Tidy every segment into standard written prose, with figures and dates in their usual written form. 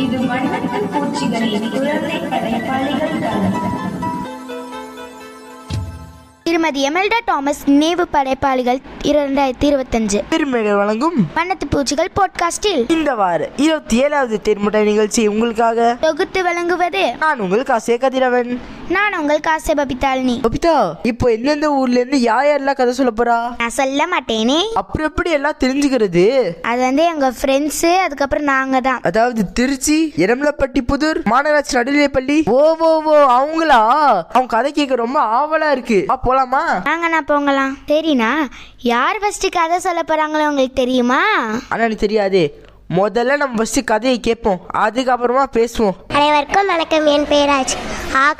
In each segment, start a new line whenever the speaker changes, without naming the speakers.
இது வண்ணத்து பூச்சிகளின் குழந்தை படைப்பாளிகள் தளம்.
திருமதி எமெல்டா தாமஸ் நினைவு படைப்பாளிகள் 2025
பெருமைகள் வழங்கும்
வண்ணத்து பூச்சிகள் பாட்காஸ்டில்
இந்த வார 27வது தேர்முட்டை நிகழ்ச்சி உங்களுக்காக
தொகுத்து வழங்குவது
நான் உங்கள் காசே கதிரவன்.
நான் உங்கள் காசே பபிதாலினி.
பபிதா, இப்போ எந்தெந்த ஊர்ல இருந்து யாரெல்லாம் கதை சொல்ல போறா?
நான் சொல்ல மாட்டேனே.
அப்புறம் எப்படி எல்லாம் தெரிஞ்சுக்கிறது?
அது எங்க ஃப்ரெண்ட்ஸு, அதுக்கப்புறம் நாங்க தான்.
அதாவது திருச்சி, எரமலப்பட்டி, புதூர், மாநகராட்சி நடுநிலைப்பள்ளி. ஓ அவங்களா? அவங்க கதை கேட்க ரொம்ப ஆவலா இருக்கு. போலாமா?
நாங்கண்ணா போங்கலாம். சரிண்ணா, யார் ஃபர்ஸ்ட் கதை சொல்ல போறாங்களோ உங்களுக்கு தெரியுமா?
ஆனா எனக்கு தெரியாதே. முதல்ல நம்ம ஃபர்ஸ்ட் கதையை கேட்போம், அதுக்கப்புறமா பேசுவோம்.
அனைவருக்கும் வணக்கம். என் பெயர்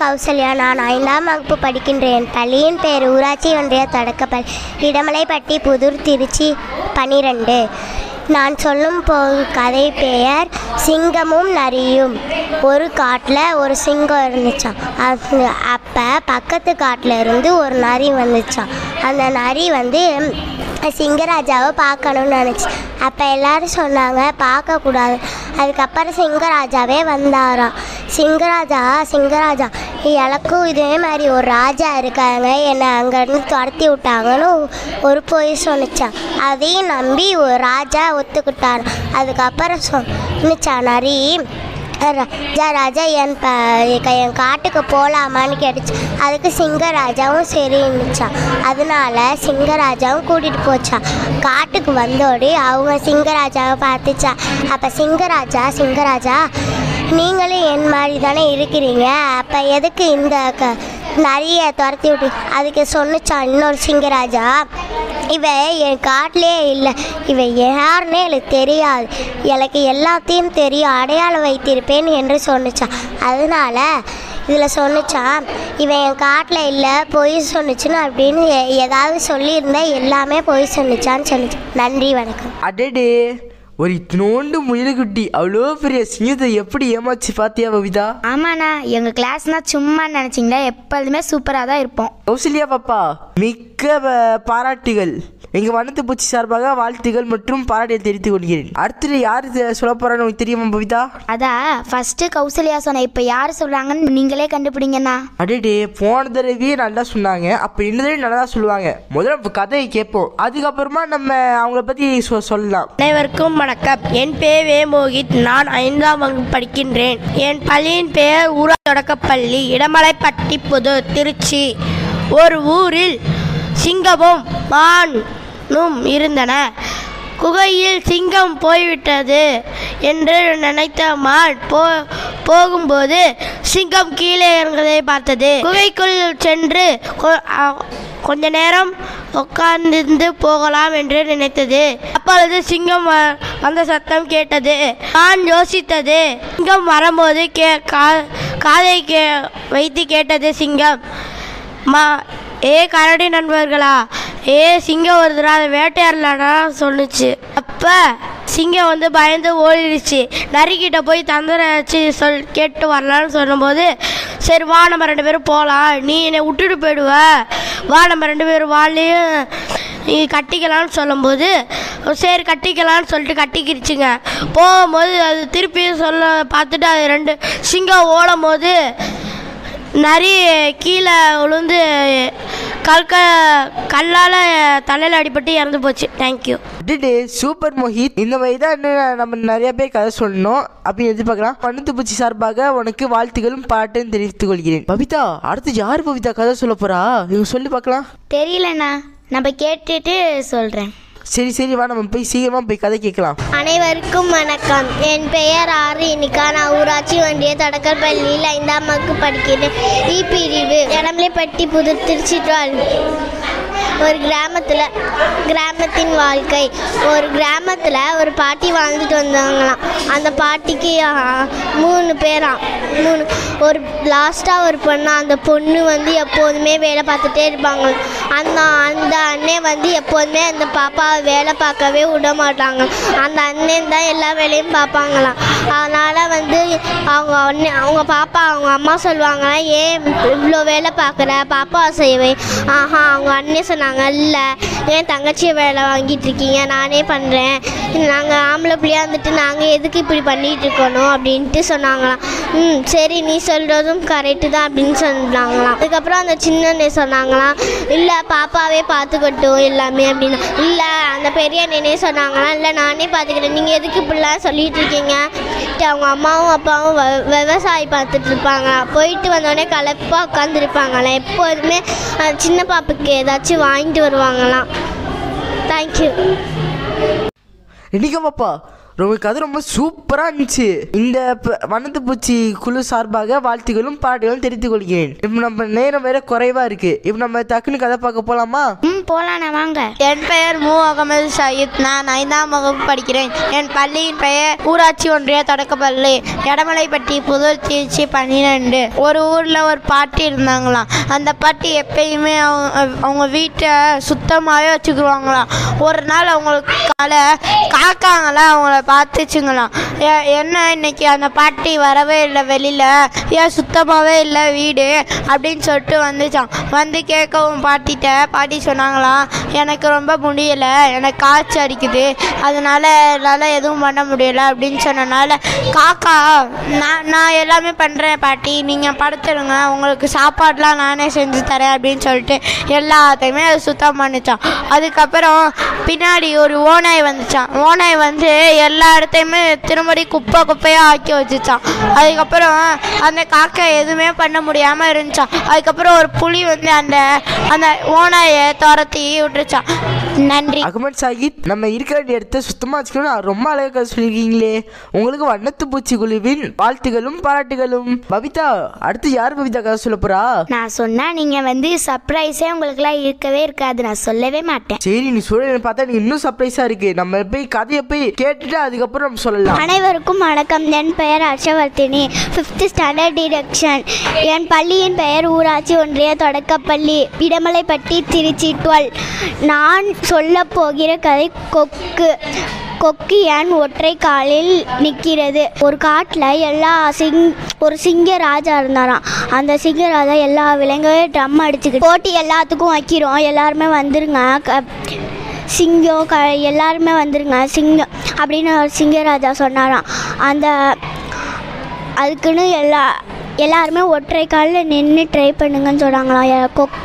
கௌசல்யா. நான் 5ஆம் வகுப்பு படிக்கின்றேன். பள்ளியின் பெயர் ஊராட்சி ஒன்றிய தொடக்கப்பள்ளி, இடமலைப்பட்டி, புதூர், திருச்சி 12. நான் சொல்லும் கதை பெயர் சிங்கமும் நரியும். ஒரு காட்டில் ஒரு சிங்கம் இருந்துச்சான். அப்போ பக்கத்து காட்டில் இருந்து ஒரு நரி வந்துச்சான். அந்த நரி சிங்கராஜாவை பார்க்கணும்னு நினச்சி. அப்போ எல்லோரும் சொன்னாங்க பார்க்கக்கூடாது. அதுக்கப்புறம் சிங்கராஜாவே வந்தாராம். சிங்கராஜா எனக்கும் இதே மாதிரி ஒரு ராஜா இருக்காங்க, என்னை அங்கேருந்து துரத்தி விட்டாங்கன்னு ஒரு பொய் சொன்னிச்சான். அதையும் நம்பி ஒரு ராஜா ஒத்துக்கிட்டார். அதுக்கப்புறம் சொன்னிச்சா நரி, ராஜா என் காட்டுக்கு போகலாமான்னு கேட்டுச்சு. அதுக்கு சிங்கராஜாவும் சரின்னுச்சான். அதனால சிங்கராஜாவும் கூட்டிகிட்டு போச்சான். காட்டுக்கு வந்தோடி அவங்க சிங்கராஜாவை பார்த்துச்சா. அப்போ சிங்கராஜா நீங்களும் என் மாதிரி தானே இருக்கிறீங்க, அப்போ எதுக்கு இந்த நிறைய துரத்தி விட்டு? அதுக்கு சொன்னிச்சான் இன்னொரு சிங்கராஜா, இவன் என் காட்டிலே இல்லை, இவன் யாருன்னே எனக்கு தெரியாது, எனக்கு எல்லாத்தையும் தெரியும், அடையாளம் வைத்திருப்பேன் என்று சொன்னிச்சான். அதனால இதில் சொன்னிச்சான், இவன் என் காட்டில் இல்லை பொய் சொன்னிச்சுன்னு அப்படின்னு ஏதாவது சொல்லியிருந்தா எல்லாமே பொய் சொன்னிச்சான்னு சொன்னிச்சு. நன்றி, வணக்கம்.
அடடே, ஒரு இத்தினோண்டு முயலுக்குட்டி அவ்வளோ பெரிய சிங்கத்தை எப்படி ஏமாச்சு பாத்தியா பபிதா?
ஆமாண்ணா, எங்க கிளாஸ்னா சும்மா நினைச்சிங்களா, எப்போதுமே சூப்பராக தான் இருப்போம்.
கௌசல்யா பாப்பா, மிக்க பாராட்டுகள். எங்க வண்ணத்து பூச்சி சார்பாக வாழ்த்துகள் மற்றும் பாராட்டியை தெரிவித்துக் கொள்கிறேன். அடுத்து யாரு சொல்ல போறான்னு உங்களுக்கு தெரியுமா பபிதா?
அதான் ஃபர்ஸ்ட் கௌசல்யா சொன்ன, இப்ப யாரு சொல்றாங்கன்னு நீங்களே கண்டுபிடிங்கண்ணா.
அடடே, போன தடவையே நல்லா சொன்னாங்க, அப்ப இந்த தடவை நல்லா சொல்லுவாங்க. முதல்ல கதையை கேட்போம், அதுக்கப்புறமா நம்ம அவங்கள பத்தி சொல்லலாம்.
அனைவருக்கும் வணக்கம். என் பெயர் மோகித். நான் 5ஆம் வகுப்பு படிக்கின்றேன். என் பள்ளியின் பெயர் ஊராட்சி தொடக்கப்பள்ளி, இடமலைப்பட்டி, புதூர், திருச்சி. ஒரு ஊரில் சிங்கமும் மானும் இருந்தன. குகையில் சிங்கம் போய்விட்டது என்று நினைத்த மான் போகும்போது சிங்கம் கீழே இறங்குவதை பார்த்தது. குகைக்குள் சென்று கொஞ்ச நேரம் உட்கார்ந்து போகலாம் என்று நினைத்தது. அப்பொழுது சிங்கம் வந்த சத்தம் கேட்டது. மான் யோசித்தது. சிங்கம் வரும்போது காதை வைத்து கேட்டது சிங்கம், கரடி நண்பர்களா, சிங்கம் வருதுடா, அதை வேட்டையாடலாடா சொல்லுச்சு. அப்போ சிங்கம் பயந்து ஓடிடுச்சு. நரிக்கிட்ட போய் தந்திரச்சு கேட்டு வரலான்னு சொல்லும்போது, சரி வா நம்ம 2 பேரும் போகலாம், நீ என்னை விட்டுட்டு போயிடுவ, வா நம்ம 2 பேரும் வாழையும் கட்டிக்கலான்னு சொல்லும்போது, சரி கட்டிக்கலான்னு சொல்லிட்டு கட்டிக்கிடுச்சுங்க. போகும்போது அது திருப்பி பார்த்துட்டு அது 2 சிங்கம் ஓடும் போது நரி கீழே விழுந்து கல்லால் தலையில் அடிபட்டு இறந்து போச்சு. தேங்க்யூ.
சூப்பர் மோஹித். இந்த மாதிரி தான் நம்ம நிறைய பேர் கதை சொல்லணும் அப்படின்னு எதிர்பார்க்கலாம். வண்ணத்து பூச்சி சார்பாக உனக்கு வாழ்த்துகளும் பாட்டும் தெரிவித்துக் கொள்கிறேன். பபிதா, அடுத்து யார் பபிதா கதை சொல்ல போறா? இவங்க சொல்லி பார்க்கலாம்.
தெரியலண்ணா, நம்ம கேட்டுட்டு சொல்றேன்.
சரி வா, நம்ம போய் சீக்கிரமா போய் கதை கேட்கலாம்.
அனைவருக்கும் வணக்கம். என் பெயர் இனிகா. நான் ஊராட்சி ஒன்றிய தொடக்கப்பள்ளியில் 5ஆம் வகுப்பு படிக்கிறேன். பிரிவு, இடமலைப்பட்டி, புதூர், திருச்சி 12. ஒரு கிராமத்தின் வாழ்க்கை. ஒரு கிராமத்தில் ஒரு பாட்டி வாழ்ந்துட்டு வந்தாங்களாம். அந்த பாட்டிக்கு 3 பேராம். ஒரு லாஸ்ட்டாக ஒரு பொண்ணு. அந்த பொண்ணு எப்போதுமே வேலை பார்த்துட்டே இருப்பாங்க. அந்த அண்ணே எப்போதுமே அந்த பாப்பாவை வேலை பார்க்கவே விட மாட்டாங்க. அந்த அண்ணன் தான் எல்லா வேலையும் பார்ப்பாங்களாம். அதனால் வந்து அவங்க பாப்பா அவங்க அம்மா சொல்லுவாங்க, ஏன் இவ்வளோ வேலை பார்க்குற, பாப்பா செய்வே. அவங்க அண்ணே சொன்னாங்க, இல்லை ஏன் தங்கச்சியை வேலை வாங்கிட்டு இருக்கீங்க, நானே பண்ணுறேன், நாங்கள் ஆம்பளை பிள்ளையா இருந்துட்டு நாங்கள் எதுக்கு இப்படி பண்ணிகிட்டு இருக்கணும் அப்படின்ட்டு சொன்னாங்களாம். சரி நீ சொல்கிறதும் கரெக்டு தான் அப்படின்னு சொன்னாங்களாம். அதுக்கப்புறம் அந்த சின்ன சொன்னாங்களாம், இல்லை பாப்பாவே பார்த்துக்கட்டும் எல்லாமே அப்படின்னு. இல்லை அந்த பெரிய அண்ணனே சொன்னாங்களாம், இல்லை நானே பார்த்துக்கிறேன், நீங்கள் எதுக்கு இப்படிலாம் சொல்லிகிட்டு இருக்கீங்க. அவங்க அம்மாவும் அப்பாவும் விவசாயம் பார்த்துட்டு இருப்பாங்க, போயிட்டு வந்தோடனே கலப்பாக உட்காந்துருப்பாங்களாம். எப்போதுமே சின்ன பாப்புக்கு ஏதாச்சும் வாங்கிட்டு வருவாங்களாம். தேங்க்யூ.
இன்றைக்கமாப்பா கதை ரொம்ப சூப்பராக இருந்துச்சு. இந்த வண்ணத்து பூச்சி குழு சார்பாக வாழ்த்துக்களும் பாராட்டுகளும் தெரிவித்துக் கொள்கிறேன். இப்போ நம்ம நேரம் வேற குறைவா இருக்கு. இப்போ நம்ம டக்குன்னு கதை பார்க்க போலாமா?
போலாண்ணா வாங்க.
என் பெயர் மு அகமது சயீத். நான் 5ஆம் வகுப்பு படிக்கிறேன். என் பள்ளியின் பெயர் ஊராட்சி ஒன்றிய தொடக்கப்பள்ளி, எடமலைப்பட்டி, புதூர், திருச்சி 12. ஒரு ஊரில் ஒரு பாட்டி இருந்தாங்களாம். அந்த பாட்டி எப்பயுமே அவங்க வீட்டை சுத்தமாகவே வச்சுக்குவாங்களாம். ஒரு நாள் அவங்களுக்கு காக்காங்களாம் அவங்கள பார்த்துச்சுங்களாம். என்ன இன்னைக்கு அந்த பாட்டி வரவே இல்லை வெளியில், ஏன் சுத்தமாகவே இல்லை வீடு அப்படின்னு சொல்லிட்டு வந்துச்சான். வந்து கேட்கவும் பாட்டி சொன்னாங்களாம், எனக்கு ரொம்ப முடியலை, எனக்கு காய்ச்சல் அடிக்குது, அதனால என்னால் எதுவும் பண்ண முடியலை அப்படின்னு சொன்னனால காக்கா நான் எல்லாமே பண்ணுறேன் பாட்டி, நீங்கள் படுத்துடுங்க, உங்களுக்கு சாப்பாடெலாம் நானே செஞ்சு தரேன் அப்படின்னு சொல்லிட்டு எல்லாத்தையுமே அது சுத்தம் பண்ணிச்சான். அதுக்கப்புறம் பின்னாடி ஒரு ஓநாய் வந்துச்சான். ஓநாய் வந்து எல்லா இடத்தையுமே திரும்படி குப்பையாக ஆக்கி வச்சுச்சான். அதுக்கப்புறம் அந்த காக்கா எதுவுமே பண்ண முடியாமல் இருந்துச்சான். அதுக்கப்புறம் ஒரு புலி வந்து அந்த ஓநாயை துரத்தி விட்டுருச்சான். நன்றி.
அகமது சாகித், நம்ம இருக்க வேண்டிய இடத்த சுத்தமாக வச்சுக்கணும். ரொம்ப அழகாக சொல்லியிருக்கீங்களே. உங்களுக்கு வண்ணத்து பூச்சி குழுவின் வாழ்த்துகளும் பாராட்டுகளும். பபிதா, அடுத்து யார் பபிதா கதை சொல்ல போறா?
நான் சொன்னா நீங்க வந்து சர்ப்ரைஸே உங்களுக்குலாம் இருக்கவே இருக்காது, நான் சொல்லவே மாட்டேன்.
சரி, நீ சொல்ல பார்த்தா நீ இன்னும் சர்ப்ரைஸா இருக்கு. நம்ம போய் கதையை போய் கேட்டுட்டு அதுக்கப்புறம் நம்ம சொல்லலாம்.
அனைவருக்கும் வணக்கம். என் பெயர் ஹர்ஷவர்த்தினி, 5th ஸ்டாண்டர்ட் டிரெக்ஷன். என் பள்ளியின் பெயர் ஊராட்சி ஒன்றிய தொடக்கப்பள்ளி, இடமலைப்பட்டி, திருச்சி 12. நான் சொல்ல போகிற கதை கொக்கு ஏன் ஒற்றை காலில் நிற்கிறது. ஒரு காட்டில் ஒரு சிங்கராஜா இருந்தாராம். அந்த சிங்கராஜா எல்லா விலங்கையும் ட்ரம் அடிச்சுக்கிட்டு போட்டி எல்லாத்துக்கும் வைக்கிறோம், எல்லாருமே வந்துருங்க, சிங்கம் எல்லாருமே வந்துருங்க சிங்கம் அப்படின்னு ஒரு சிங்கராஜா சொன்னாராம். அதுக்குன்னு எல்லாருமே ஒற்றை காலில் நின்று ட்ரை பண்ணுங்கன்னு சொன்னாங்களாம்.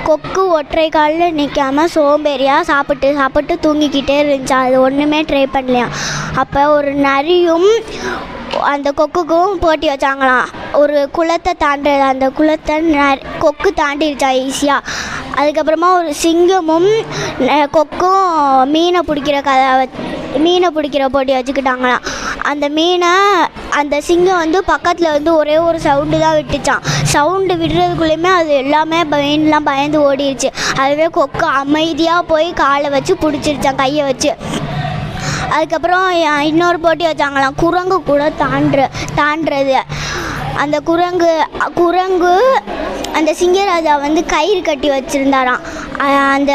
கொக்கு ஒற்றை காலில் நிற்காமல் சோம்பேறியாக சாப்பிட்டு தூங்கிக்கிட்டே இருந்துச்சு. அது ஒன்றுமே ட்ரை பண்ணலையாம். அப்போ ஒரு நரியும் அந்த கொக்குக்கும் போட்டி வச்சாங்களாம். ஒரு குளத்தை தாண்டுறது, அந்த குளத்தை கொக்கு தாண்டிடுச்சா ஈஸியாக. அதுக்கப்புறமா ஒரு சிங்கமும் கொக்கும் மீனை பிடிக்கிற போட்டி வச்சுக்கிட்டாங்களாம். அந்த சிங்கம் வந்து பக்கத்தில் வந்து ஒரே ஒரு சவுண்டு தான் விட்டுச்சான். சவுண்டு விடுறதுக்குள்ளேயுமே அது எல்லாமே மீன்லாம் பயந்து ஓடிடுச்சு. அதுவே கொக்கு அமைதியாக போய் காலை வச்சு பிடிச்சிருச்சான், கையை வச்சு. அதுக்கப்புறம் இன்னொரு போட்டி வச்சாங்களாம், குரங்கு கூட தாண்டுறது. அந்த குரங்கு அந்த சிங்கராஜா வந்து கயிறு கட்டி வச்சுருந்தாராம். அந்த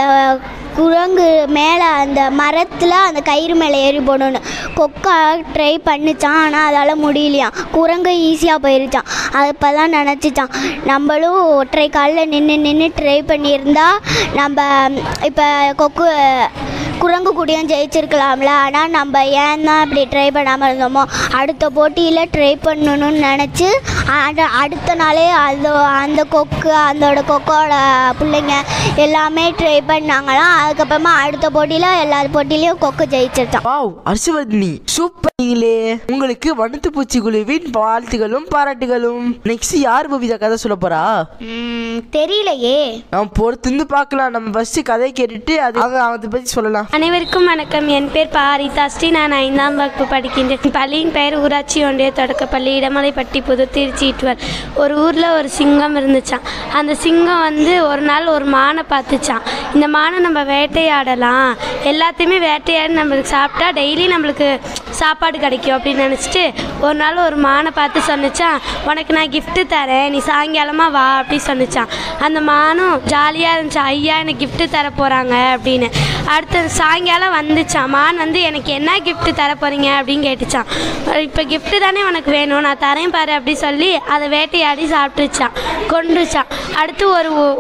குரங்கு மேலே அந்த மரத்தில் அந்த கயிறு மேலே ஏறி போடணும். கொக்கா ட்ரை பண்ணிச்சான், ஆனால் அதால் முடியலையாம். குரங்கு ஈஸியாக போயிருச்சான். அது இப்போ தான் நினச்சிச்சான், நம்மளும் ஒற்றை காலில் நின்று ட்ரை பண்ணியிருந்தா நம்ம இப்போ குரங்கு கூடியும் ஜெயிச்சிருக்கலாம்ல. ஆனால் நம்ம ஏன் தான் இப்படி ட்ரை பண்ணாமல் இருந்தோமோ, அடுத்த போட்டியில் ட்ரை பண்ணணும்னு நினச்சி அடுத்த நாளே அந்த கொக்கோட பிள்ளைங்க எல்லாமே ட்ரை பண்ணாங்களாம். அதுக்கப்புறமா அடுத்த போட்டியில் எல்லா போட்டியிலையும் கொக்கு ஜெயிச்சிருச்சான்.
Wow, Harshavardhini super. உங்களுக்கு வண்ணத்து பூச்சி குழுவின் வாழ்த்துகளும் பாராட்டுகளும். நெக்ஸ்ட் யார் பபிதா கதை சொல்ல போறா?
தெரியலையே,
நம்ம பொறுத்திருந்து பார்க்கலாம். நம்ம ஃபர்ஸ்ட் கதை கேட்டுட்டு அதை பற்றி சொல்லலாம்.
அனைவருக்கும் வணக்கம். என் பேர் பாரிதாஸ்ரீ. நான் 5ஆம் வகுப்பு படிக்கின்றேன். பள்ளியின் பெயர் ஊராட்சி ஒன்றிய தொடக்கப்பள்ளி, இடமலைப்பட்டி, புதூர், திருச்சி 12. ஒரு ஊரில் ஒரு சிங்கம் இருந்துச்சான். அந்த சிங்கம் வந்து ஒரு நாள் ஒரு மானை பார்த்துச்சான். இந்த மானை நம்ம வேட்டையாடலாம், எல்லாத்தையுமே வேட்டையாடி நம்மளுக்கு சாப்பிட்டா டெய்லி நம்மளுக்கு சாப்பாடு கிடைக்கும் அப்படின்னு நினச்சிட்டு ஒரு நாள் ஒரு மானை பார்த்து சொன்னிச்சான், உனக்கு நான் கிஃப்ட்டு தரேன், நீ சாயங்காலமாக வா அப்படி சொன்னிச்சான். அந்த மானும் ஜாலியாக இருந்துச்சு, ஐயா எனக்கு கிஃப்ட்டு தர போகிறாங்க அப்படின்னு. அடுத்த சாயங்காலம் வந்துச்சான். மான் வந்து எனக்கு என்ன கிஃப்ட் தர போகிறீங்க அப்படின்னு கேட்டுச்சான். இப்போ கிஃப்ட்டு தானே உனக்கு வேணும், நான் தரேன் பாரு அப்படி சொல்லி அதை வேட்டையாடி சாப்பிட்டுச்சான், கொண்டுச்சான். அடுத்து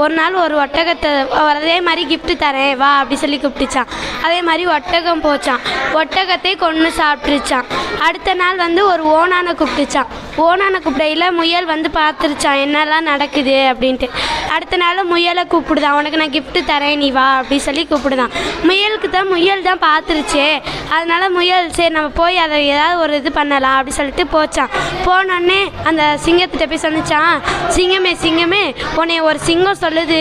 ஒரு நாள் ஒரு ஒட்டகத்தை அதே மாதிரி கிஃப்ட்டு தரேன் வா அப்படி சொல்லி கூப்பிட்டுச்சான். அதே மாதிரி ஒட்டகம் போச்சான், ஒட்டகத்தை கொண்டு சாப்பிட்டுருச்சான். அடுத்த நாள் வந்து ஒரு ஓனானை கூப்பிட்டுச்சான். ஓனானை கூப்பிடையில் முயல் வந்து பார்த்துருச்சான் என்னெல்லாம் நடக்குது அப்படின்ட்டு. அடுத்த நாள் முயலை கூப்பிடுதான், உனக்கு நான் கிஃப்ட்டு தரேன் நீ வா அப்படி சொல்லி கூப்பிடுதான். முயல் தான் பார்த்துருச்சு. அதனால முயல் சரி நம்ம போய் அதை ஏதாவது ஒரு இது பண்ணலாம் அப்படி சொல்லிட்டு போச்சான். போனோடனே அந்த சிங்கத்திட்ட போய் சொன்னிச்சான், சிங்கமே உன்னை ஒரு சிங்கம் சொல்லுது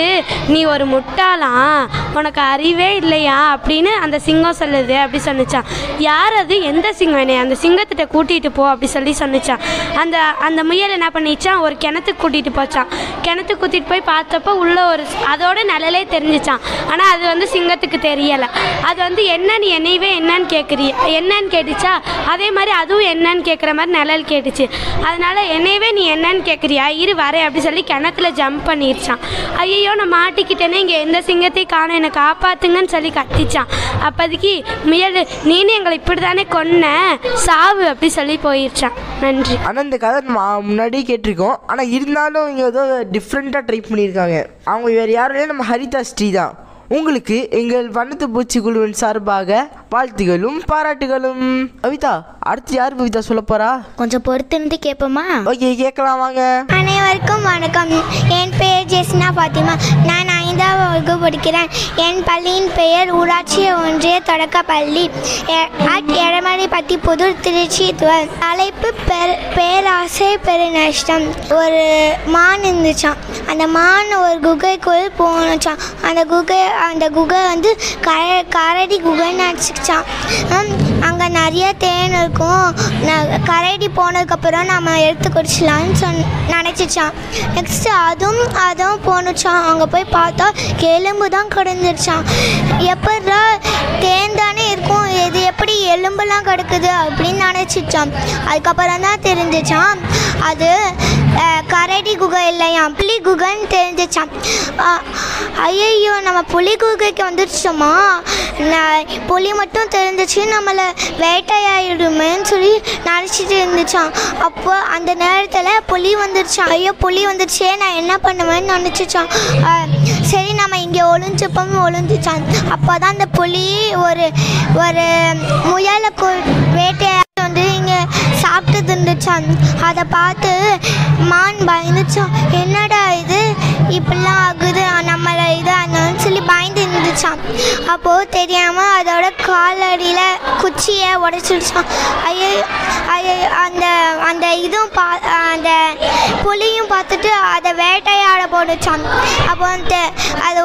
நீ ஒரு முட்டாளாம், உனக்கு அறிவே இல்லையா அப்படின்னு அந்த சிங்கம் சொல்லுது அப்படி சொன்னிச்சான். யார் அது, எந்த சிங்கம், என்னை அந்த சிங்கத்திட்ட கூட்டிகிட்டு போ அப்படி சொல்லி சொன்னிச்சான். அந்த முயல் என்ன பண்ணிச்சான், ஒரு கிணத்துக்கு கூட்டிகிட்டு போச்சான். கிணத்துக்கு கூட்டிகிட்டு போய் பார்த்தப்போ உள்ள ஒரு அதோட நிழலே தெரிஞ்சிச்சான். ஆனால் அது வந்து சிங்கத்துக்கு தெரியலை. அது வந்து என்ன நீ என்னையவே என்னன்னு கேட்குறிய என்னன்னு கேட்டுச்சா, அதே மாதிரி அதுவும் என்னன்னு கேட்குற மாதிரி நிழல் கேட்டுச்சு. அதனால என்னையவே நீ என்னன்னு கேட்குறியா, இரு வரேன் அப்படி சொல்லி கிணத்துல ஜம்ப் பண்ணிருச்சான். ஐயோ நான் மாட்டிக்கிட்டேனே, இங்கே எந்த சிங்கத்தையும் காணும், என்னை காப்பாற்றுங்கன்னு சொல்லி கத்திச்சான். அப்போதைக்கு முயல் நீனு எங்களை இப்படி தானே கொன்ன, சாவு அப்படி சொல்லி போயிருச்சான். நன்றி.
ஆனால் இந்த கதை முன்னாடியே கேட்டிருக்கோம். ஆனால் இருந்தாலும் இங்கே ஏதோ டிஃப்ரெண்ட்டாக ட்ரை பண்ணியிருக்காங்க. அவங்க வேறு யாரும் இல்லை, நம்ம ஹரிதா ஸ்ரீ தான். உங்களுக்கு எங்கள் வண்ணத்து பூச்சி குழுவின் சார்பாக வாழ்த்துகளும் பாராட்டுகளும். கவிதா, அடுத்து யார் கவிதா சொல்ல போறா?
கொஞ்சம் பொறுத்திருந்து கேட்போமா?
ஓகே, கேட்கலாம் வாங்க.
அனைவருக்கும் வணக்கம். என் பெயர் ஜெஸ்னா பாத்திமா. நான் 5ஆம் வகுப்பு படிக்கிறேன். என் பள்ளியின் பெயர் ஊராட்சி ஒன்றிய தொடக்கப்பள்ளி எடமலைப்பட்டி புதூர், திருச்சி 12. தலைப்பு பேராசை பெருநஷ்டம். ஒரு மான் இருந்துச்சான். அந்த மான் ஒரு குகைக்குள் போனுச்சான். அந்த குகை வந்து கரடி குகைன்னு நினச்சிக்கிச்சான். அங்கே நிறைய தேன் இருக்கும். கரடி போனதுக்கப்புறம் நம்ம எடுத்து குடிச்சலான்னு நினச்சிச்சான். நெக்ஸ்ட்டு அதுவும் போனுச்சான். அங்கே போய் பார்த்தா எலும்பு தான் கிடந்துருச்சான். எப்படா தேன் தானே இருக்கும், இது எப்படி எலும்புலாம் கிடக்குது அப்படின்னு நினச்சிச்சான். அதுக்கப்புறம் தான் தெரிஞ்சிச்சான் அது கரடி குகை இல்லையா, புலி குகைன்னு தெரிஞ்சிச்சான். ஐயோ நம்ம புலி குகைக்கு வந்துடுச்சோமா, புலி மட்டும் தெரிஞ்சிச்சு நம்மளை வேட்டையாயிடுமேன்னு சொல்லி நினச்சிட்டு இருந்துச்சான். அப்போ அந்த நேரத்தில் புலி வந்துடுச்சான். ஐயோ புலி வந்துடுச்சே, நான் என்ன பண்ணுவேன்னு நினச்சிச்சான். சரி நம்ம இங்கே ஒளிஞ்சிச்சான். அப்போ தான் அந்த புலி ஒரு முயலை வேட்டையாடி வந்து இங்கே சாப்பிட்டு இருந்துச்சான். அதை பார்த்து மான் பயந்துச்சான். என்னடா இது இப்படிலாம் ஆகுது, நம்மளை இது அதனால சொல்லி பயந்து இருந்துச்சான். அப்போது தெரியாமல் அதோட காலடியில் குச்சியை உடைச்சிடுச்சான். ஐயோ அந்த இதுவும் அந்த புலியும் பார்த்துட்டு அதை வேட்டையாட போட்டுச்சான். அப்போ வந்து அது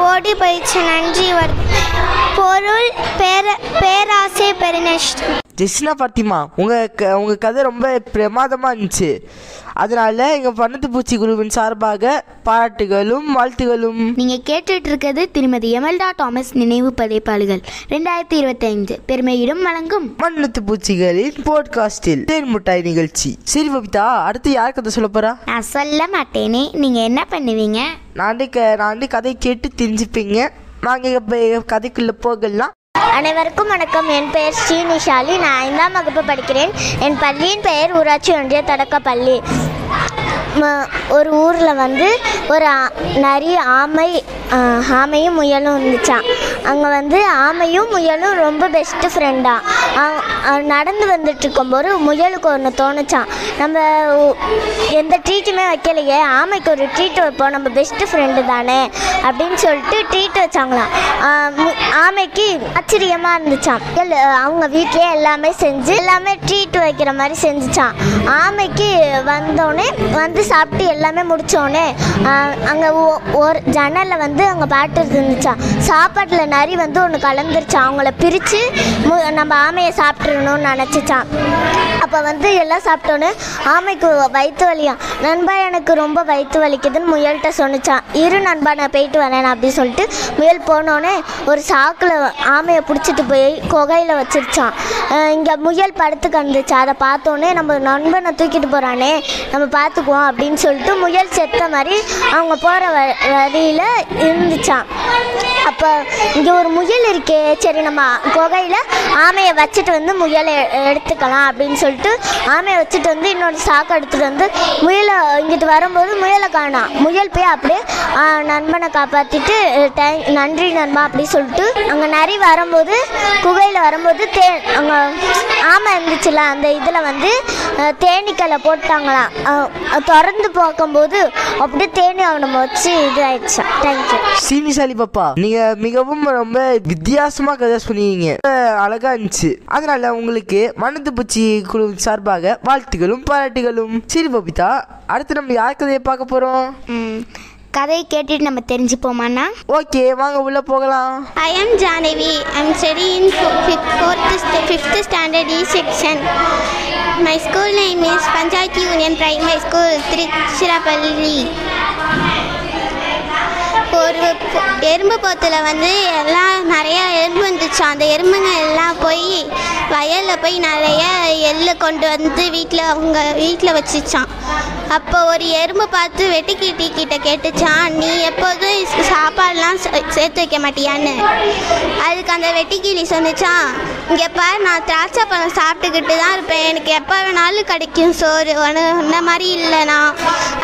ஓடி போயிடுச்சு. நன்றி. பொருள் பேராசை பெருநஷ்டம்.
ஜெஸ்னா பாத்திமா, உங்கள் கதை ரொம்ப பிரமாதமாக இருந்துச்சு. அதனால எங்கள் வண்ணத்து பூச்சி குழுவின் சார்பாக பாராட்டுகளும் வாழ்த்துகளும்.
நீங்கள் கேட்டுட்டு இருக்கிறது திருமதி எமல்டா தாமஸ் நினைவு படைப்பாளிகள் 2025 பெருமையிடம் வழங்கும்
வண்ணத்து பூச்சிகளின் போட்காஸ்டில் தேன் முட்டாய் நிகழ்ச்சி. சரி பபிதா, அடுத்து யார் கதை சொல்ல போறா?
நான் சொல்ல மாட்டேனே, நீங்கள் என்ன பண்ணுவீங்க?
நான் கதை கேட்டு தெரிஞ்சுப்பீங்க. நாங்கள் கதைக்குள்ளே போகலாம்.
அனைவருக்கும் வணக்கம். என் பெயர் ஸ்ரீநிஷாலி. நான் 5ஆம் வகுப்பு படிக்கிறேன். என் பள்ளியின் பெயர் ஊராட்சி ஒன்றிய தொடக்கப்பள்ளி. ஒரு ஊரில் வந்து ஒரு நிறைய ஆமையும் முயலும் இருந்துச்சான். அங்கே வந்து ஆமையும் முயலும் ரொம்ப பெஸ்ட்டு ஃப்ரெண்டாக நடந்து வந்துட்டுருக்கும்போது முயலுக்கு ஒன்று தோணுச்சான், நம்ம எந்த ட்ரீட்டுமே வைக்கலையே, ஆமைக்கு ஒரு ட்ரீட் வைப்போம், நம்ம பெஸ்ட்டு ஃப்ரெண்டு தானே அப்படின்னு சொல்லிட்டு ட்ரீட் வச்சாங்களாம். ஆமைக்கு ஆச்சரியமாக இருந்துச்சான். அவங்க வீட்டிலே எல்லாமே ட்ரீட் வைக்கிற மாதிரி செஞ்சுச்சான். ஆமைக்கு வந்தோடனே வந்து சாப்பிட்டு எல்லாமே முடித்தோடனே அங்கே ஒரு ஜன்னலில் வந்து அங்கே பாட்டு இருந்துச்சான். சாப்பாட்டில் நரி வந்து ஒன்று கலந்துருச்சான். அவங்கள பிரித்து நம்ம ஆமையை சாப்பிட்றணும்னு நினச்சிச்சான். அப்போ வந்து எல்லாம் சாப்பிட்டோன்னே ஆமைக்கு வயிற்று வலியாம். நண்பா எனக்கு ரொம்ப வயிற்று வலிக்குதுன்னு முயல்கிட்ட சொன்னிச்சான். இரு நண்பா நான் போயிட்டு வரேன் அப்படின்னு சொல்லிட்டு முயல் போனோடனே ஒரு சாக்கில் ஆமையை பிடிச்சிட்டு போய் குகையில் வச்சிருச்சான். இங்கே முயல் படுத்து கண்டுச்சு. அதை பார்த்தோன்னே நம்ம நண்பனை தூக்கிட்டு போகிறானே, நம்ம பார்த்துக்குவோம் அப்படின்னு சொல்லிட்டு முயல் செத்த மாதிரி அவங்க போகிற வழியில் இருந்துச்சான். அப்போ இங்கே ஒரு முயல் இருக்கே, சரி நம்ம குகையில் ஆமையை வச்சுட்டு வந்து முயலை எடுத்துக்கலாம் அப்படின்னு சொல்லிட்டு ஆமையை வச்சுட்டு வந்து இன்னொரு சாக்கு எடுத்துகிட்டு வந்து முயலை இங்கிட்டு வரும்போது முயலை காணோம். முயல் போய் அப்படியே நண்பனை காப்பாற்றிட்டு நன்றி நண்பா அப்படி சொல்லிட்டு அங்கே நரி வரும்போது குகையில் வரும்போது அங்கே ஆமை இருந்துச்சுல அந்த இதில் வந்து தேனீக்களை போட்டாங்களாம். திறந்து பார்க்கும்போது அப்படியே தேனி அவனை வச்சு இது ஆயிடுச்சான். தேங்க்யூ.
சீனிசாலி பாப்பா, நீங்க மிகவும் ரொம்ப வித்தியாசமா கதை சொன்னீங்க, அழகா இருந்துச்சு. அதனால உங்களுக்கு வண்ணத்துப்பூச்சி குழு சார்பாக வாழ்த்துகளும் பாராட்டுகளும். சரி பபிதா, அடுத்து நம்ம யார் கதையை பார்க்க போறோம்?
கதையை கேட்டுட்டு நம்ம தெரிஞ்சுப்போமாண்ணா?
ஓகே, வாங்க உள்ள போகலாம்.
I am Janavi. I am studying in 5th standard E section. My school name is Panchayat Union Primary School, Tiruchirappalli. ஒரு எறும்பு போத்தில் வந்து எல்லாம் நிறையா எறும்பு வந்துச்சு. அந்த எறும்புங்க எல்லாம் போய் வயலில் போய் நிறைய எள்ளு கொண்டு வந்து அவங்க வீட்டில் வச்சுச்சான். அப்போ ஒரு எறும்பு பார்த்து வெட்டுக்கிட்ட கேட்டுச்சான், நீ எப்போதும் சாப்பாடெலாம் சேர்த்து வைக்க மாட்டியான்னு. அதுக்கு அந்த வெட்டுக்கிளி சொன்னிச்சான், இங்கே பாரு, நான் திராட்சை பழம் சாப்பிட்டுக்கிட்டு தான் இருப்பேன், எனக்கு எப்போ வேணாலும் கிடைக்கும் சோறு, உன்ன மாதிரி இல்லைண்ணா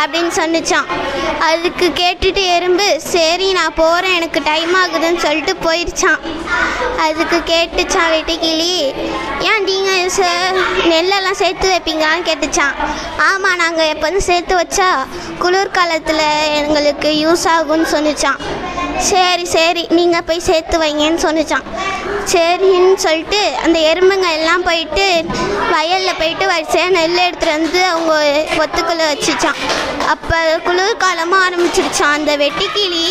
அப்படின்னு சொன்னிச்சான். அதுக்கு கேட்டுட்டு எறும்பு, சரி நான் போகிறேன், எனக்கு டைம் ஆகுதுன்னு சொல்லிட்டு போயிடுச்சான். அதுக்கு கேட்டுச்சான் வெட்டுக்கிளி, ஏன் நீங்கள் நெல்லெல்லாம் சேர்த்து வைப்பீங்களான்னு கேட்டுச்சான். ஆமாம், நாங்கள் எப்போதும் சேர்த்து வச்சா குளிர்காலத்தில் எங்களுக்கு யூஸ் ஆகும்னு சொன்னிச்சான். சரி நீங்கள் போய் சேர்த்து வைங்கன்னு சொன்னிச்சான். சரின்னு சொல்லிட்டு அந்த எறும்புங்க எல்லாம் போயிட்டு வயலில் போயிட்டு வரிசையாக நெல் எடுத்துகிட்டு வந்து அவங்க பொத்துக்குள்ளே வச்சுச்சான். அப்போ குளிர்காலமாக ஆரம்பிச்சிருச்சான். அந்த வெட்டுக்கிளி